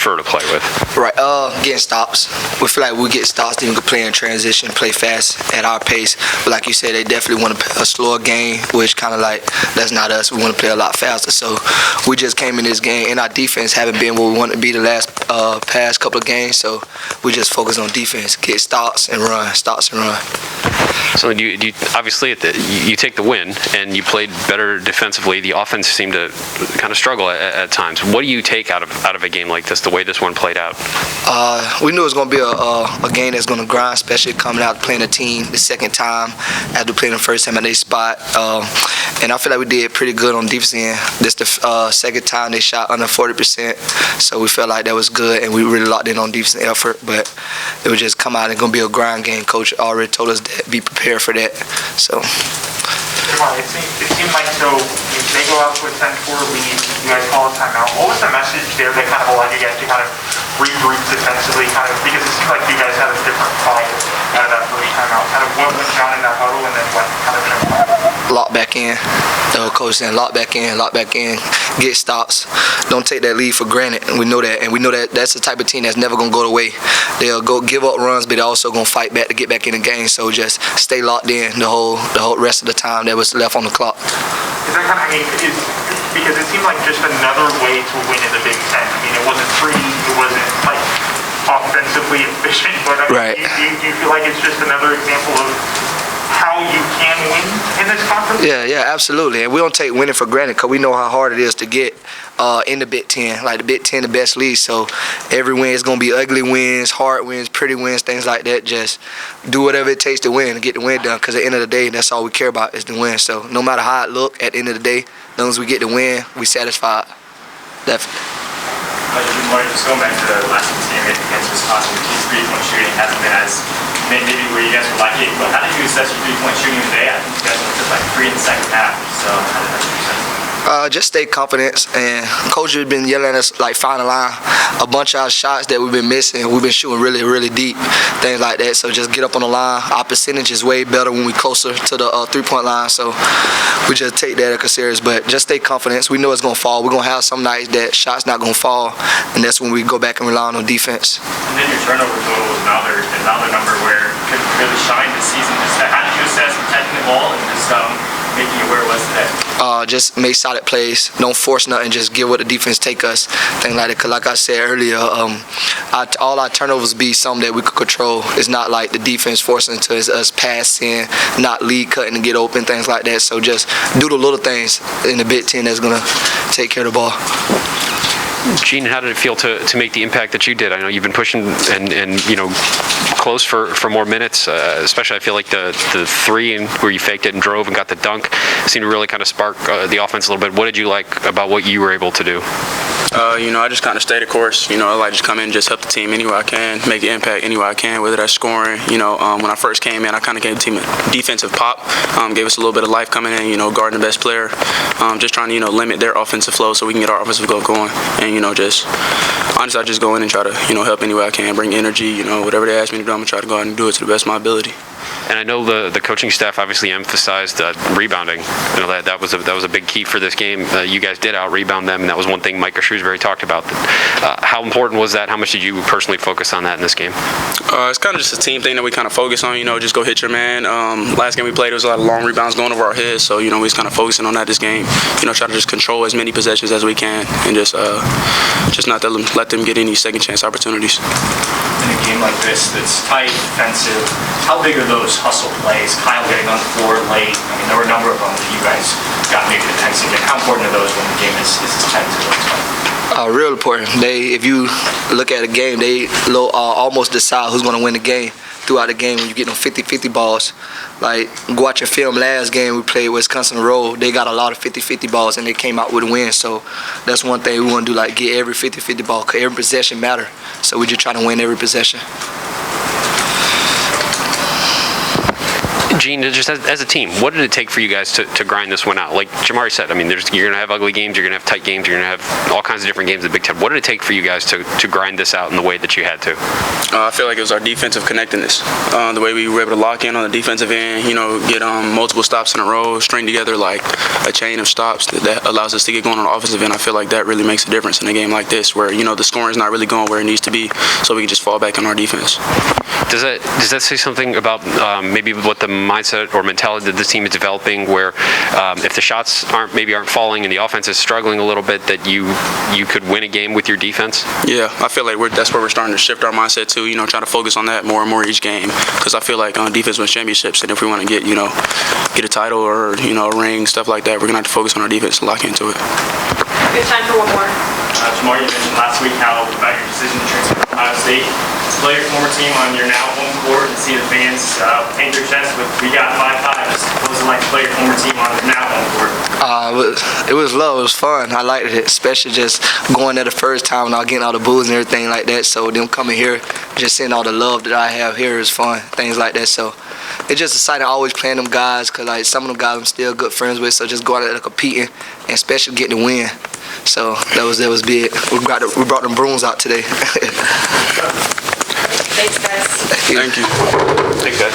prefer to play with? Right, getting stops. We feel like we get stops, then we can play in transition, play fast at our pace. But like you said, they definitely want to play a slower game, which kind of like, that's not us. We want to play a lot faster. So we just came in this game, and our defense haven't been where we want to be the past couple of games. So we just focus on defense, get stops and run. So you obviously you take the win, and you played better defensively. The offense seemed to kind of struggle at times. What do you take out of a game like this, the way this one played out? We knew it was going to be a game that's going to grind, especially coming out playing a team the second time after playing the first time at their spot. And I feel like we did pretty good on defense end. This the second time they shot under 40%, so we felt like that was good, and we really locked in on defense effort. But it would just come out and going to be a grind game. Coach already told us that, be prepared for that. So. Jamari, it seemed like they go out to a 10-4 lead, you guys call a timeout. What was the message there that kind of allowed you guys to kind of regroup defensively, because it seemed like you guys had a different fight out of that first timeout? Kind of what went down in that huddle, and then what kind of lock back in. The coach saying lock back in, get stops. Don't take that lead for granted. And we know that. And we know that that's the type of team that's never going to go away. They'll go give up runs, but they're also going to fight back to get back in the game. So just stay locked in the whole rest of the time that was left on the clock. Is that kind of, because it seemed like just another way to win in the Big Ten. I mean, it wasn't pretty, it wasn't like offensively efficient, but right. Do you feel like it's just another example of how you can win in this conference? Yeah, absolutely. And we don't take winning for granted, because we know how hard it is to get in the Big Ten. Like the Big Ten, the best league. So every win is going to be ugly wins, hard wins, pretty wins, things like that. Just do whatever it takes to win and get the win done, because at the end of the day, that's all we care about is the win. So no matter how it look, at the end of the day, as long as we get the win, we satisfied. Definitely. Just going back to the last game against Wisconsin, Keith's three-point shooting hasn't been as maybe where you guys would like it, but how did you assess your three-point shooting today? I think you guys only took like 3 in the second half, so how did you assess it? Just stay confident, and coach has been yelling at us like find a line. A bunch of our shots that we've been missing, we've been shooting really, really deep, things like that. So just get up on the line. Our percentage is way better when we're closer to the three-point line. So we just take that serious, but just stay confident. We know it's gonna fall. We're gonna have some nights that shots not gonna fall, and that's when we go back and rely on defense. And then your turnover total was another number where it could really shine this season. How did you assess protecting the ball and just making it where it was today? Just make solid plays. Don't force nothing. Just give what the defense take us. Things like that. Cause like I said earlier, all our turnovers be something that we could control. It's not like the defense forcing to us passing, not lead cutting to get open, things like that. So just do the little things in the Big Ten that's gonna take care of the ball. Eugene, how did it feel to make the impact that you did? I know you've been pushing and close for more minutes, especially I feel like the three and where you faked it and drove and got the dunk seemed to really kind of spark the offense a little bit. What did you like about what you were able to do? I just kind of stayed the course. I like just come in and just help the team anywhere I can, make an impact anywhere I can, whether that's scoring. When I first came in, I kind of gave the team a defensive pop, gave us a little bit of life coming in, guarding the best player, just trying to, limit their offensive flow so we can get our offensive goal going. And, just honestly, I just go in and try to, help any way I can, bring energy, whatever they ask me to do, I'm going to try to go out and do it to the best of my ability. And I know the coaching staff obviously emphasized rebounding. That was a big key for this game. You guys did out-rebound them, and that was one thing Micah Shrewsbury talked about. How important was that? How much did you personally focus on that in this game? It's kind of just a team thing that we kind of focus on, just go hit your man. Last game we played, there was a lot of long rebounds going over our heads, so, we was kind of focusing on that this game. Try to just control as many possessions as we can and just not let them get any second chance opportunities. In a game like this that's tight, defensive, how big are those hustle plays? Kyle getting on the floor late. I mean, there were a number of them that you guys got maybe the 10th season. How important are those when the game is as tight as it looks? Real important. If you look at a game, they almost decide who's going to win the game throughout the game when you get them 50-50 balls. Like, watching film last game we played Wisconsin Road, they got a lot of 50-50 balls and they came out with a win. So that's one thing we want to do, like get every 50-50 ball, because every possession matter. So we just try to win every possession. Gene, just as a team, what did it take for you guys to grind this one out? Like Jamari said, I mean, you're going to have ugly games, you're going to have tight games, you're going to have all kinds of different games in the Big Ten. What did it take for you guys to grind this out in the way that you had to? I feel like it was our defensive connectedness. The way we were able to lock in on the defensive end, get multiple stops in a row, string together like a chain of stops that allows us to get going on the offensive end. I feel like that really makes a difference in a game like this where, the scoring is not really going where it needs to be, so we can just fall back on our defense. Does that say something about maybe what the mindset or mentality that this team is developing, where if the shots aren't falling and the offense is struggling a little bit, that you could win a game with your defense? Yeah, I feel like that's where we're starting to shift our mindset to, try to focus on that more and more each game, because I feel like defense wins championships, and if we want to get a title or a ring, stuff like that, we're gonna have to focus on our defense and lock into it. We have time for one more. Jamari, you mentioned last week about your decision to transfer to Ohio State. Play your former team on your now home court and see the fans paint their chest with "We got 5-5." What was it like to play your former team on your now home court? It was love. It was fun. I liked it, especially just going there the first time and all getting all the boos and everything like that. So them coming here, just seeing all the love that I have here is fun. Things like that. So it's just exciting always playing them guys, because like some of them guys I'm still good friends with. So just going out there competing and especially getting the win. So that was big. We brought them brooms out today. Thanks, guys. Thank you. Thanks, guys.